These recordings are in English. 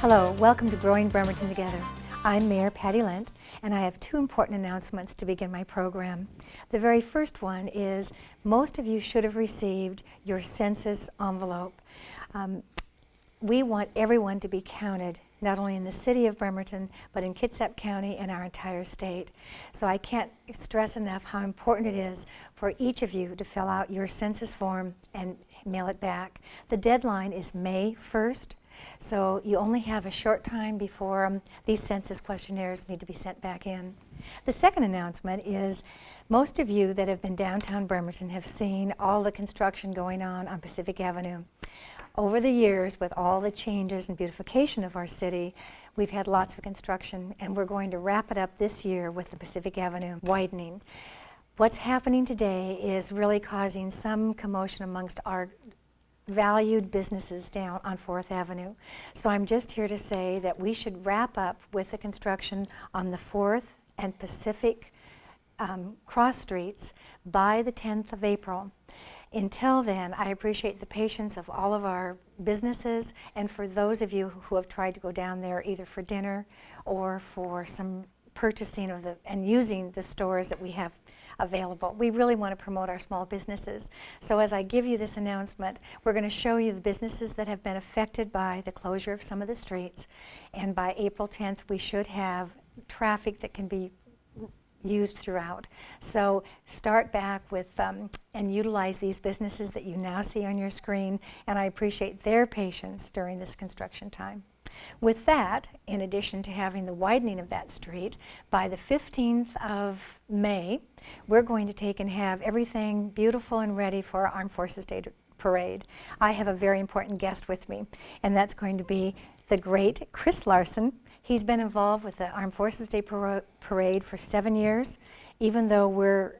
Hello, welcome to Growing Bremerton Together. I'm Mayor Patty Lent, and I have two important announcements to begin my program. The very first one is most of you should have received your census envelope. We want everyone to be counted, not only in the city of Bremerton, but in Kitsap County and our entire state. So I can't stress enough how important it is for each of you to fill out your census form and mail it back. The deadline is May 1st. So you only have a short time before these census questionnaires need to be sent back in. The second announcement is most of you that have been downtown Bremerton have seen all the construction going on Pacific Avenue. Over the years, with all the changes and beautification of our city, we've had lots of construction, and we're going to wrap it up this year with the Pacific Avenue widening. What's happening today is really causing some commotion amongst our valued businesses down on 4th Avenue. So I'm just here to say that we should wrap up with the construction on the 4th and Pacific cross streets by the 10th of April. Until then, I appreciate the patience of all of our businesses, and for those of you who have tried to go down there either for dinner or for some purchasing of and using the stores that we have available. We really want to promote our small businesses. So as I give you this announcement, we're going to show you the businesses that have been affected by the closure of some of the streets. And by April 10th, we should have traffic that can be used throughout. So start back with and utilize these businesses that you now see on your screen. And I appreciate their patience during this construction time. With that, in addition to having the widening of that street, by the 15th of May, we're going to take and have everything beautiful and ready for our Armed Forces Day Parade. I have a very important guest with me, and that's going to be the great Cris Larsen. He's been involved with the Armed Forces Day Parade for 7 years. Even though we're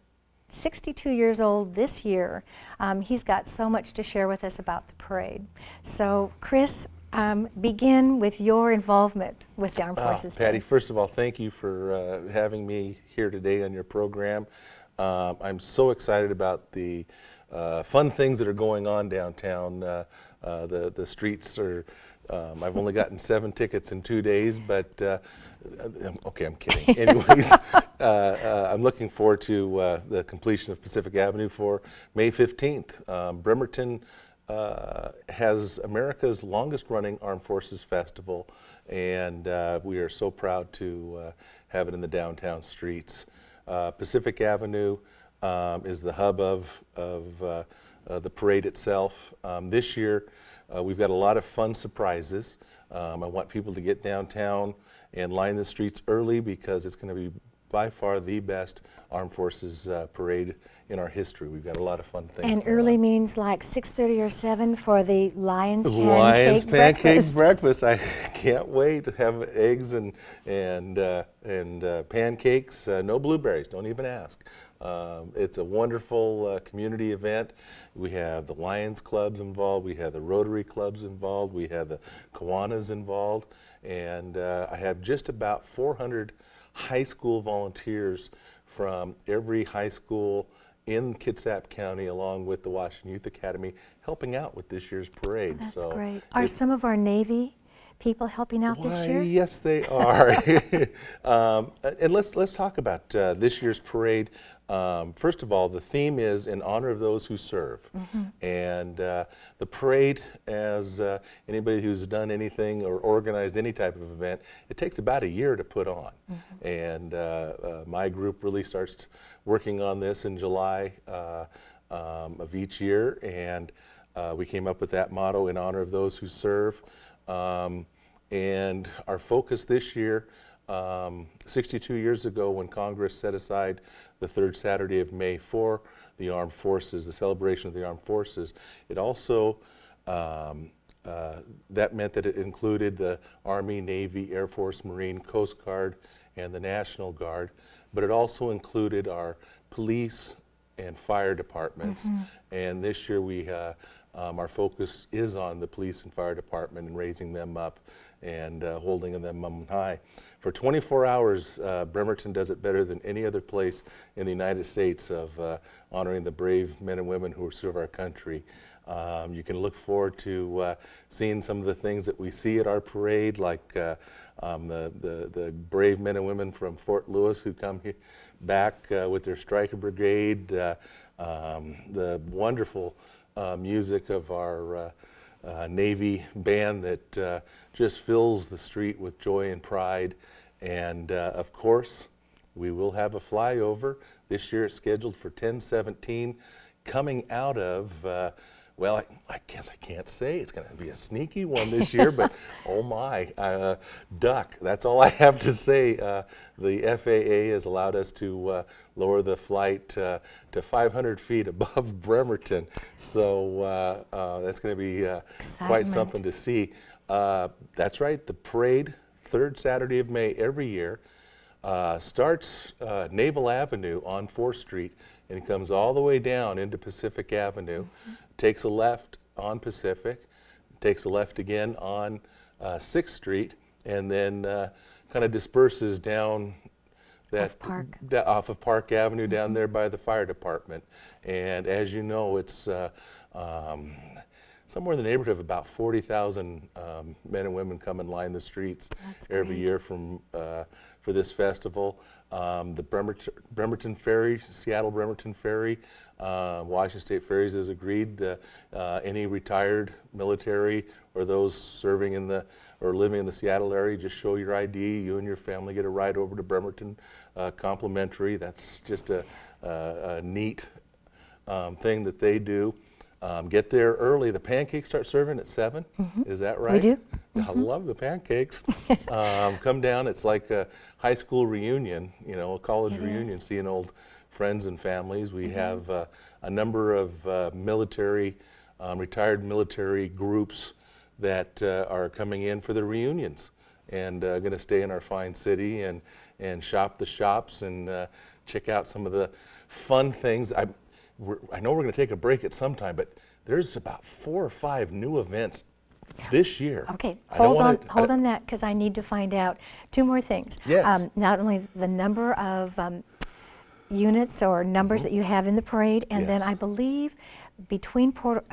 62 years old this year, he's got so much to share with us about the parade. So, Cris, begin with your involvement with the Armed Forces Day. Patty, first of all, thank you for having me here today on your program. I'm so excited about the fun things that are going on downtown. The streets are, I've only gotten 7 tickets in 2 days, but okay, I'm kidding. Anyways, I'm looking forward to the completion of Pacific Avenue for May 15th. Bremerton has America's longest running Armed Forces Festival, and we are so proud to have it in the downtown streets. Pacific Avenue is the hub of the parade itself. This year we've got a lot of fun surprises. I want people to get downtown and line the streets early because it's going to be by far the best Armed Forces parade in our history. We've got a lot of fun things. And early on means like 6:30 or 7 for the Lions Pancake Breakfast. I can't wait to have eggs and pancakes. No blueberries. Don't even ask. It's a wonderful community event. We have the Lions clubs involved. We have the Rotary clubs involved. We have the Kiwanis involved, and I have just about 400 high school volunteers from every high school in Kitsap County, along with the Washington Youth Academy, helping out with this year's parade. That's great. Are some of our Navy people helping out this year? Yes, they are. And let's talk about this year's parade. First of all, the theme is in honor of those who serve. Mm-hmm. And the parade, as anybody who's done anything or organized any type of event, it takes about a year to put on. Mm-hmm. And my group really starts working on this in July of each year, and we came up with that motto, in honor of those who serve. And our focus this year, 62 years ago when Congress set aside the third Saturday of May for the Armed Forces, the celebration of the Armed Forces, it also, that meant that it included the Army, Navy, Air Force, Marine, Coast Guard, and the National Guard, but it also included our police and fire departments. Mm-hmm. And this year we our focus is on the police and fire department and raising them up and holding them high. For 24 hours, Bremerton does it better than any other place in the United States of honoring the brave men and women who serve our country. You can look forward to seeing some of the things that we see at our parade, like the brave men and women from Fort Lewis who come here back with their Stryker Brigade, the wonderful music of our Navy band that just fills the street with joy and pride. And of course, we will have a flyover. This year it's scheduled for 10/17, coming out of, well, I guess I can't say. It's going to be a sneaky one this year, but oh my, duck. That's all I have to say. The FAA has allowed us to lower the flight to 500 feet above Bremerton. So that's going to be quite something to see. That's right, the parade, third Saturday of May every year, starts Naval Avenue on 4th Street and comes all the way down into Pacific Avenue, takes a left on Pacific, takes a left again on 6th Street, and then kind of disperses down that off of Park Avenue down there by the fire department. And as you know, it's somewhere in the neighborhood of about 40,000 men and women come and line the streets every year for this festival. The Bremerton Ferry, Seattle Bremerton Ferry, Washington State Ferries has agreed any retired military or those serving in the or living in the Seattle area, just show your ID. You and your family get a ride over to Bremerton complimentary. That's just a neat thing that they do. Get there early. The pancakes start serving at 7. Is that right? We do. I love the pancakes. Come down. It's like a high school reunion, you know, a college reunion, seeing old friends and families. We have a number of military, retired military groups that are coming in for the reunions and going to stay in our fine city and shop the shops and check out some of the fun things. I know we're going to take a break at some time, but there's about 4 or 5 new events this year. Okay, hold on that, because I need to find out 2 more things. Yes. Not only the number of units or numbers that you have in the parade, and then I believe between Port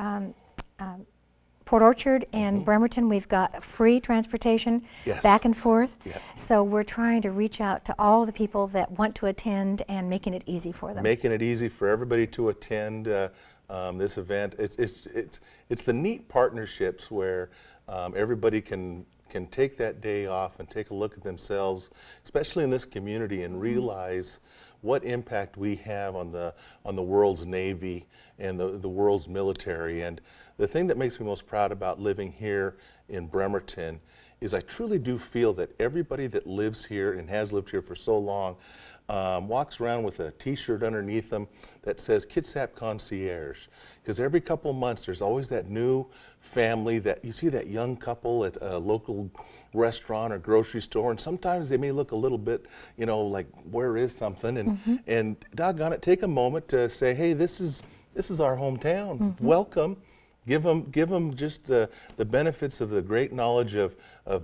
Orchard and Bremerton, we've got free transportation back and forth. So we're trying to reach out to all the people that want to attend and making it easy for them. Making it easy for everybody to attend this event. It's the neat partnerships where everybody can take that day off and take a look at themselves, especially in this community, and realize what impact we have on the world's Navy and the world's military. And the thing that makes me most proud about living here in Bremerton is I truly do feel that everybody that lives here and has lived here for so long walks around with a t-shirt underneath them that says Kitsap Concierge, because every couple months there's always that new family that you see, that young couple at a local restaurant or grocery store, and sometimes they may look a little bit, you know, like where is something, and doggone it, take a moment to say, hey, this is our hometown. Welcome. Give them just the benefits of the great knowledge of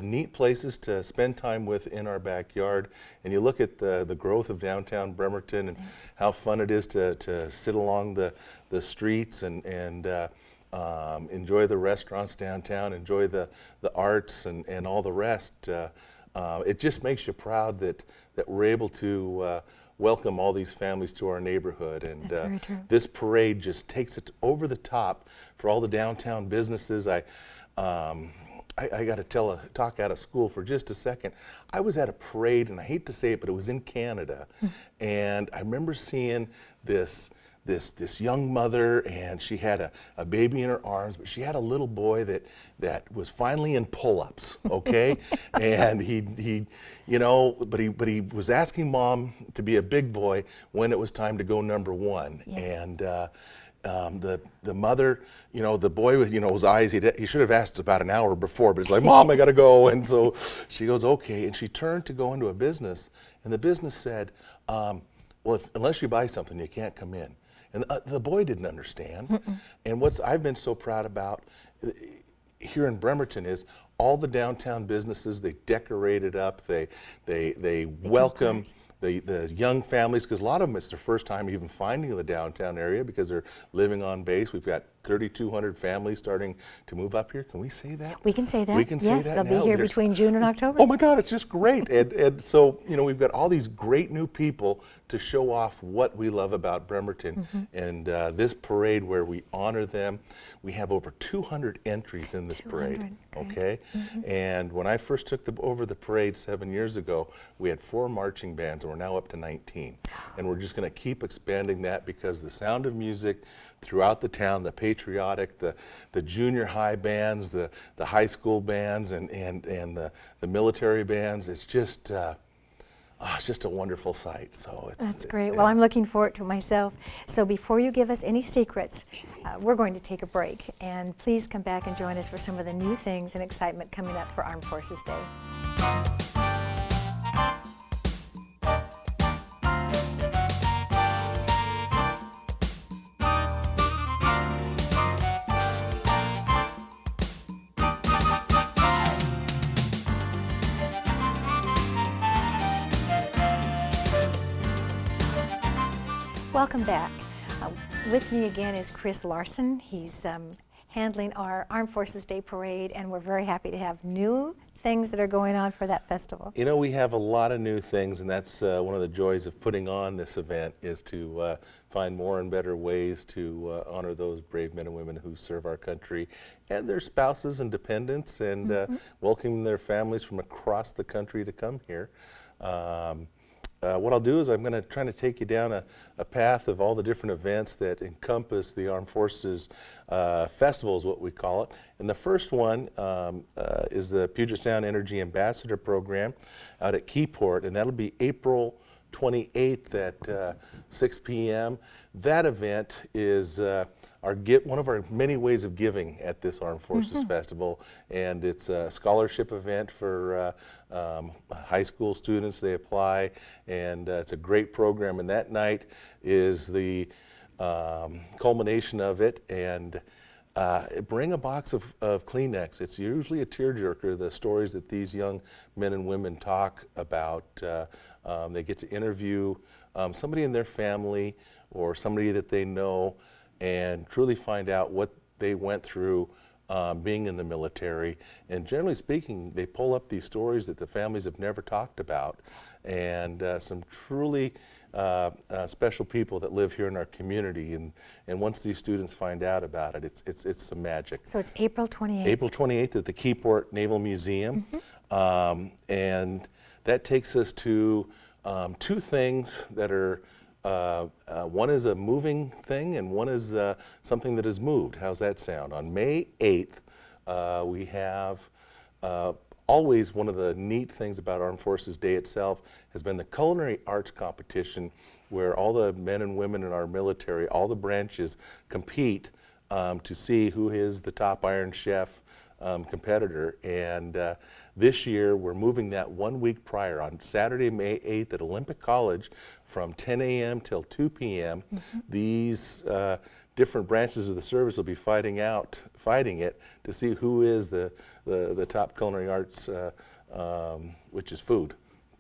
neat places to spend time with in our backyard. And you look at the growth of downtown Bremerton and how fun it is to sit along the streets and enjoy the restaurants downtown, enjoy the arts and all the rest. It just makes you proud that we're able to welcome all these families to our neighborhood, and this parade just takes it over the top for all the downtown businesses. I got to talk out of school for just a second. I was at a parade, and I hate to say it, but it was in Canada, and I remember seeing this young mother, and she had a baby in her arms, but she had a little boy that was finally in pull-ups, okay? And he he was asking mom to be a big boy when it was time to go number 1. And the mother, you know, the boy with, his eyes, he should have asked about an hour before, but he's like, Mom, I gotta go. And so she goes, okay. And she turned to go into a business, and the business said, well, unless you buy something, you can't come in. And the boy didn't understand. And what I've been so proud about here in Bremerton is all the downtown businesses, they decorate it up, they welcome the young families, because a lot of them, it's their first time even finding the downtown area because they're living on base. We've got 3,200 families starting to move up here. Can we say that? We can say that. We can say yes, that they'll now. be here between June and October. Oh my God, it's just great. And so, we've got all these great new people to show off what we love about Bremerton. And this parade where we honor them, we have over 200 entries in this parade. Okay? And when I first took over the parade 7 years ago, we had 4 marching bands, and we're now up to 19. And we're just going to keep expanding that because the sound of music throughout the town, the patriotic, the junior high bands, the high school bands, and the military bands, it's just a wonderful sight. So That's great. Well, I'm looking forward to it myself. So before you give us any secrets, we're going to take a break. And please come back and join us for some of the new things and excitement coming up for Armed Forces Day. Welcome back. With me again is Cris Larsen. He's handling our Armed Forces Day Parade, and we're very happy to have new things that are going on for that festival. We have a lot of new things, and that's one of the joys of putting on this event is to find more and better ways to honor those brave men and women who serve our country and their spouses and dependents, and welcome their families from across the country to come here. What I'll do is I'm going to try to take you down a path of all the different events that encompass the Armed Forces Festival is what we call it. And the first one is the Puget Sound Energy Ambassador Program out at Keyport, and that'll be April 28th at 6 p.m. That event is one of our many ways of giving at this Armed Forces Festival, and it's a scholarship event for high school students. They apply, and it's a great program, and that night is the culmination of it. And bring a box of Kleenex. It's usually a tearjerker, the stories that these young men and women talk about. They get to interview somebody in their family or somebody that they know and truly find out what they went through being in the military. And generally speaking, they pull up these stories that the families have never talked about, and some truly special people that live here in our community. And once these students find out about it, it's some magic. So it's April 28th. April 28th at the Keyport Naval Museum. And that takes us to 2 things that are one is a moving thing, and one is something that is moved. How's that sound? On May 8th, we have always one of the neat things about Armed Forces Day itself has been the culinary arts competition, where all the men and women in our military, all the branches, compete to see who is the top Iron Chef competitor. And this year we're moving that 1 week prior on Saturday, May 8th at Olympic College from 10 a.m. till 2 p.m. These different branches of the service will be fighting it to see who is the top culinary arts, which is food.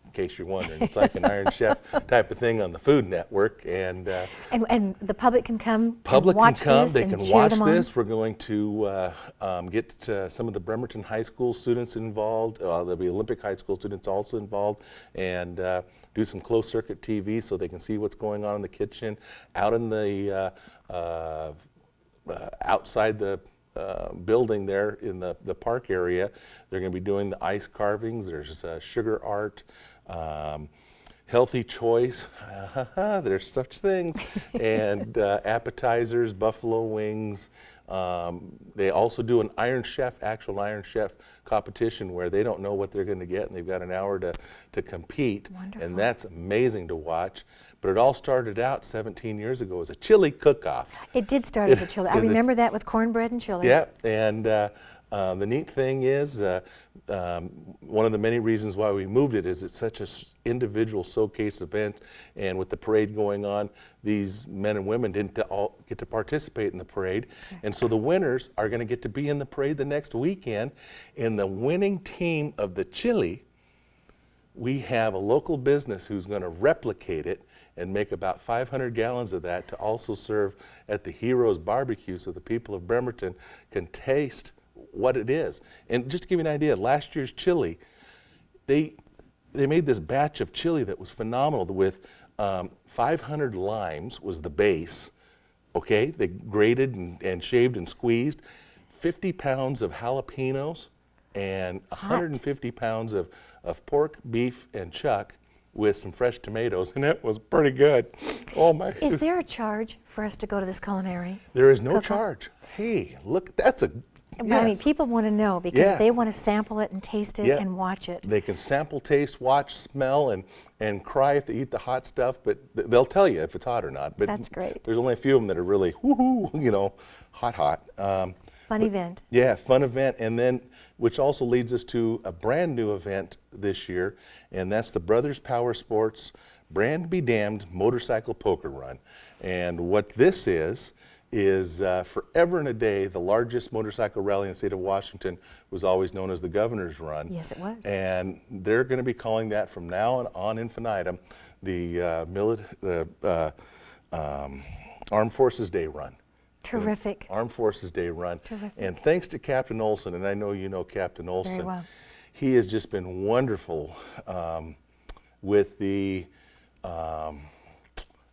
In case you're wondering, it's like an Iron Chef type of thing on the Food Network, and the public can come. They can watch this. We're going to get some of the Bremerton High School students involved. There'll be Olympic high school students also involved, and do some closed circuit TV so they can see what's going on in the kitchen, out in the outside the building there in the park area. They're going to be doing the ice carvings. There's sugar art, healthy choice. There's such things, and appetizers, buffalo wings. They also do an actual Iron Chef competition where they don't know what they're going to get, and they've got an hour to compete. Wonderful. And that's amazing to watch. But it all started out 17 years ago as a chili cook-off. It did start as a chili. I remember that with cornbread and chili. Yeah, and the neat thing is, one of the many reasons why we moved it is it's such an individual showcase event, and with the parade going on, these men and women didn't all get to participate in the parade, and so the winners are going to get to be in the parade the next weekend, and the winning team of the chili we have a local business who's going to replicate it and make about 500 gallons of that to also serve at the Heroes Barbecue, so the people of Bremerton can taste what it is. And just to give you an idea, last year's chili, they made this batch of chili that was phenomenal with 500 limes was the base. Okay, they grated and shaved and squeezed, 50 pounds of jalapenos and 150 pounds of pork, beef, and chuck with some fresh tomatoes, and it was pretty good. Oh my. Is there a charge for us to go to this culinary? There is no cook-off? charge. Hey, look, that's a, But I mean, yes. people want to know because Yeah. they want to sample it and taste it Yeah. and watch it. They can sample, taste, watch, smell, and cry if they eat the hot stuff, but they'll tell you if it's hot or not. But That's great. There's only a few of them that are really, woohoo, you know, hot. Fun event. Yeah, fun event, and then, which also leads us to a brand new event this year, and that's the Brothers Power Sports Brand Be Damned Motorcycle Poker Run. And what this is forever and a day, the largest motorcycle rally in the state of Washington was always known as the Governor's Run. Yes, it was. And they're going to be calling that from now on infinitum the Armed Forces Day Run. Terrific. Armed Forces Day Run. Terrific. And thanks to Captain Olson, and I know you know Captain Olson, Very well. he has just been wonderful with the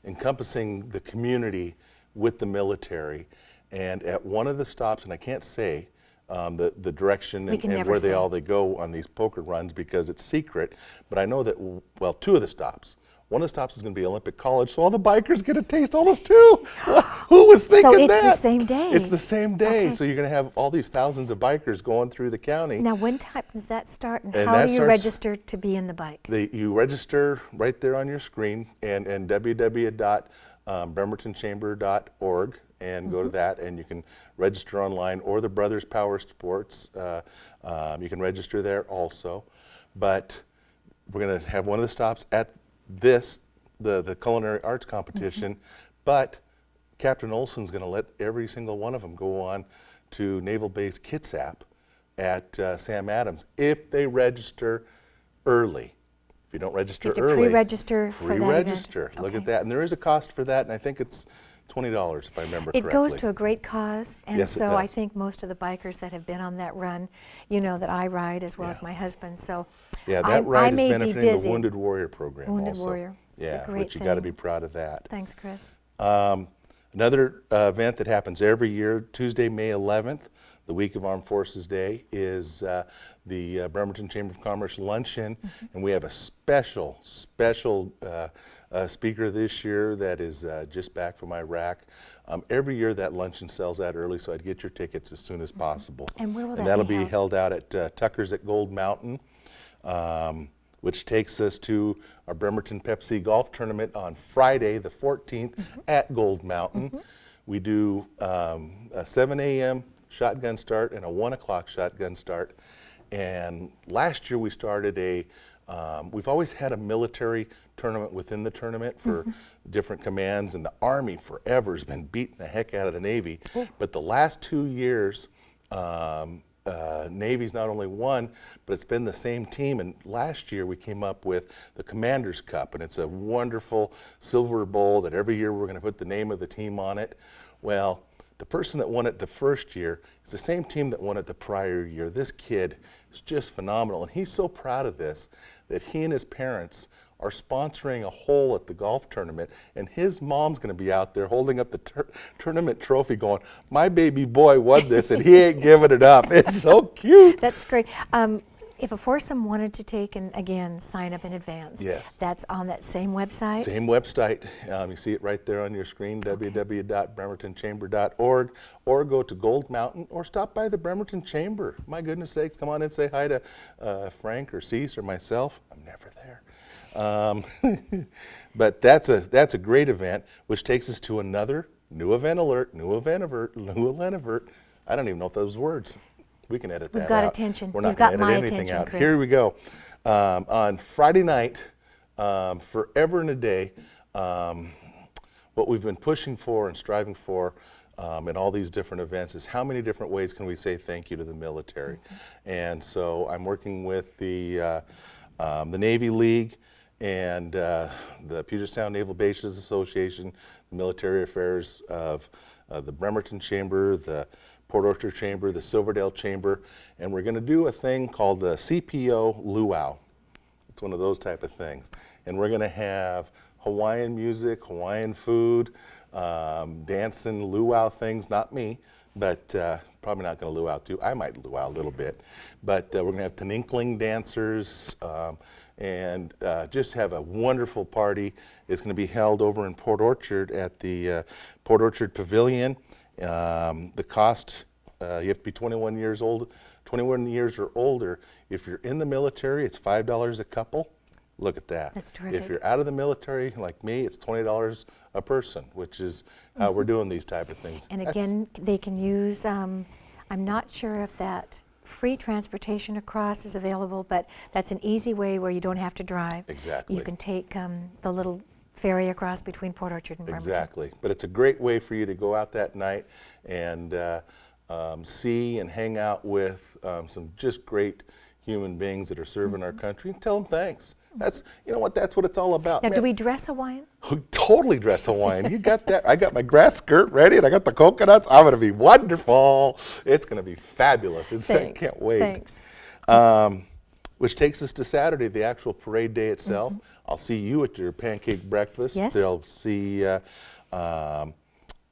encompassing the community with the military. And at one of the stops, and I can't say the direction and never where say. they go on these poker runs because it's secret, but I know that, well, two of the stops. One of the stops is going to be Olympic College, so all the bikers get to taste all this too. Who was thinking So it's that? the same day. It's the same day. Okay. So you're going to have all these thousands of bikers going through the county. Now, when time does that start, and And how that do you starts- register to be in the bike? You register right there on your screen and www.bremertonchamber.org and go to that, and you can register online, or the Brothers Power Sports. You can register there also. But we're going to have one of the stops at the culinary arts competition, but Captain Olson's going to let every single one of them go on to Naval Base Kitsap at Sam Adams if they register early. If you don't register You have to early, pre-register for that event. pre-register. Look Okay. at that, and there is a cost for that, and I think it's $20 if I remember It correctly. goes to a great cause, and Yes, it so I does. think most of the bikers that have been on that run, you know that I ride as well as my husband. So Yeah, I that ride is may be benefiting the busy. Wounded Warrior program Wounded also. Warrior. It's a Yeah, great which you got to thing. be proud of that. Thanks, Chris. Another event that happens every year, Tuesday, May 11th, the week of Armed Forces Day, is the Bremerton Chamber of Commerce Luncheon, and we have a special speaker this year that is just back from Iraq. Every year that luncheon sells out early, so I'd get your tickets as soon as possible. And where will that that'll be be held? held out at Tucker's at Gold Mountain, which takes us to our Bremerton Pepsi Golf Tournament on Friday, the 14th, at Gold Mountain. We do a 7 a.m. shotgun start and a 1 o'clock shotgun start. And last year we started we've always had a military tournament within the tournament for different commands, and the Army forever has been beating the heck out of the Navy. But the last 2 years, Navy's not only won, but it's been the same team. And last year we came up with the Commander's Cup, and it's a wonderful silver bowl that every year we're going to put the name of the team on it. Well, the person that won it the first year is the same team that won it the prior year. This kid is just phenomenal, and he's so proud of this that he and his parents are sponsoring a hole at the golf tournament, and his mom's going to be out there holding up the tournament trophy going, my baby boy won this, and he ain't giving it up. It's so cute. That's great. If a foursome wanted to take and again sign up in advance, Yes. that's on that same website. Same website. You see it right there on your screen, www.bremertonchamber.org, or go to Gold Mountain, or stop by the Bremerton Chamber. My goodness sakes, come on and say hi to Frank or Cease or myself. I'm never there. But that's a great event, which takes us to another new event alert. I don't even know if those words. We can edit that out. We've got attention. We're not You've going got to edit my anything attention, out. Chris. Here we go. On Friday night, forever and a day, what we've been pushing for and striving for in all these different events is how many different ways can we say thank you to the military. And so I'm working with the the Navy League, and the Puget Sound Naval Bases Association, the military affairs of the Bremerton Chamber, the Port Orchard Chamber, the Silverdale Chamber, and we're going to do a thing called the CPO Luau. It's one of those type of things. And we're going to have Hawaiian music, Hawaiian food, dancing, luau things, not me, but probably not going to luau too. I might luau a little bit. But we're going to have tinkling dancers, and just have a wonderful party. It's going to be held over in Port Orchard at the Port Orchard Pavilion. The cost, you have to be 21 years old, 21 years or older. If you're in the military, it's $5 a couple. Look at that. That's terrific. If you're out of the military, like me, it's $20 a person, which is how we're doing these type of things. And again, they can use, I'm not sure if that free transportation across is available, but that's an easy way where you don't have to drive. Exactly. You can take the little ferry across between Port Orchard and Bremerton. Exactly. But it's a great way for you to go out that night and see and hang out with some just great human beings that are serving our country, and tell them thanks. That's, you know what, that's what it's all about. Now, Man, do we dress Hawaiian? totally dress Hawaiian. You got that? I got my grass skirt ready, and I got the coconuts. I'm going to be wonderful. It's going to be fabulous. I can't wait. Thanks. Which takes us to Saturday, the actual parade day itself. I'll see you at your pancake breakfast. Yes. They'll see the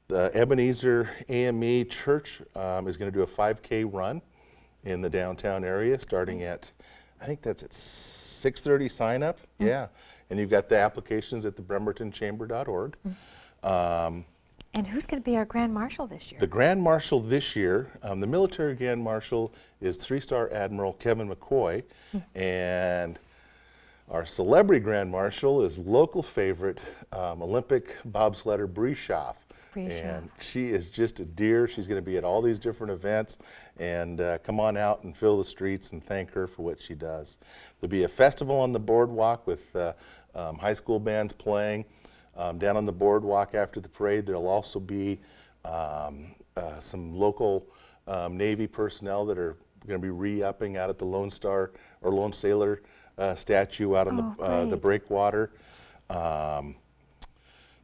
Ebenezer AME Church is going to do a 5K run in the downtown area, starting at, I think that's at 6:30 sign up. Yeah. And you've got the applications at the bremertonchamber.org. And who's going to be our Grand Marshal this year? The Grand Marshal this year, the military Grand Marshal is 3-star Admiral Kevin McCoy, and our celebrity Grand Marshal is local favorite Olympic bobsledder Bree Schaff. And she is just a dear. She's going to be at all these different events, and come on out and fill the streets and thank her for what she does. There'll be a festival on the boardwalk with high school bands playing. Down on the boardwalk after the parade, there'll also be some local Navy personnel that are going to be re-upping out at the Lone Star or Lone Sailor statue out on the breakwater.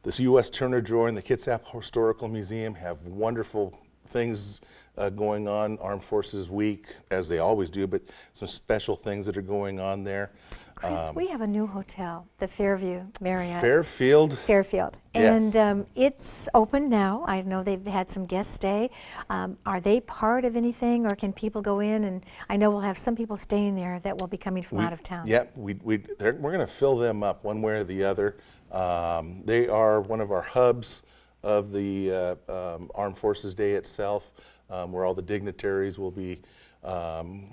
This U.S. Turner Drawer and the Kitsap Historical Museum have wonderful things going on. Armed Forces Week, as they always do, but some special things that are going on there. Cris, we have a new hotel, the Fairview Marriott. Fairfield. Fairfield. Yes. And it's open now. I know they've had some guests stay. Are they part of anything, or can people go in? And I know we'll have some people staying there that will be coming from out of town. Yep, we're going to fill them up one way or the other. They are one of our hubs of the Armed Forces Day itself, where all the dignitaries will be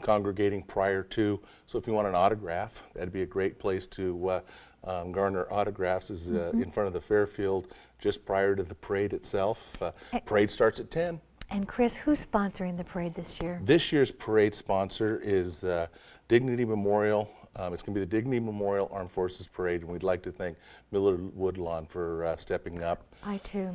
congregating prior to. So if you want an autograph, that'd be a great place to garner autographs, is in front of the Fairfield just prior to the parade itself. Parade starts at 10. And Cris, who's sponsoring the parade this year? This year's parade sponsor is Dignity Memorial. It's going to be the Dignity Memorial Armed Forces Parade, and we'd like to thank Millard Woodlawn for stepping up. I too.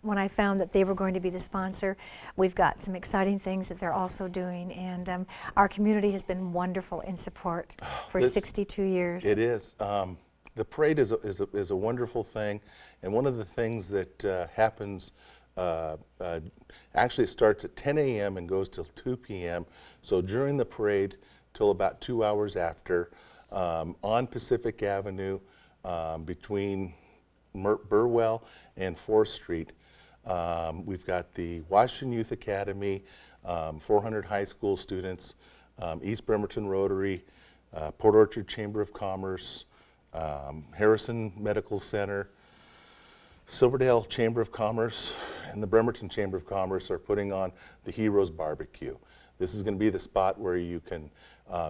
When I found that they were going to be the sponsor, we've got some exciting things that they're also doing, and our community has been wonderful in support for 62 years. It is. The parade is a wonderful thing, and one of the things that happens, actually it starts at 10 a.m. and goes till 2 p.m. So during the parade, till about 2 hours after, on Pacific Avenue, between Burwell and 4th Street. We've got the Washington Youth Academy, 400 high school students, East Bremerton Rotary, Port Orchard Chamber of Commerce, Harrison Medical Center, Silverdale Chamber of Commerce, and the Bremerton Chamber of Commerce are putting on the Heroes Barbecue. This is going to be the spot where you can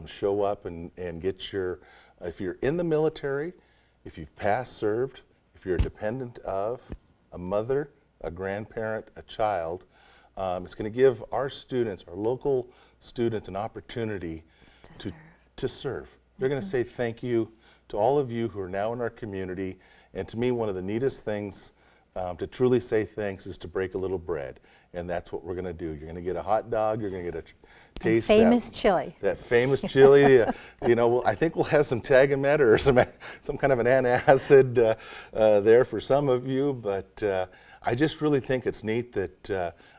show up and get your, if you're in the military, if you've past served, if you're a dependent of a mother, a grandparent, a child, it's going to give our students, our local students, an opportunity to serve. They're going to say thank you to all of you who are now in our community. And to me, one of the neatest things to truly say thanks is to break a little bread, and that's what we're going to do. You're going to get a hot dog. You're going to get a taste famous chili. That famous chili. You know, I think we'll have some Tagamet or some kind of an antacid there for some of you. But I just really think it's neat that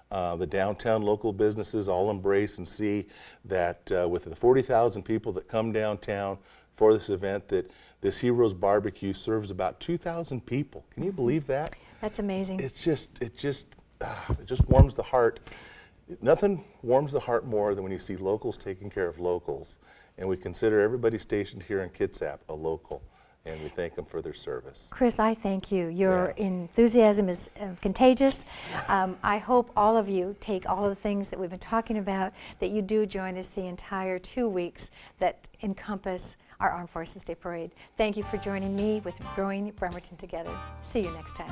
the downtown local businesses all embrace and see that with the 40,000 people that come downtown for this event, that this Heroes Barbecue serves about 2,000 people. Can you believe that? That's amazing. It just warms the heart. Nothing warms the heart more than when you see locals taking care of locals, and we consider everybody stationed here in Kitsap a local, and we thank them for their service. Chris, I thank you. Your enthusiasm is contagious. I hope all of you take all of the things that we've been talking about, that you do join us the entire 2 weeks that encompass our Armed Forces Day Parade. Thank you for joining me with Growing Bremerton Together. See you next time.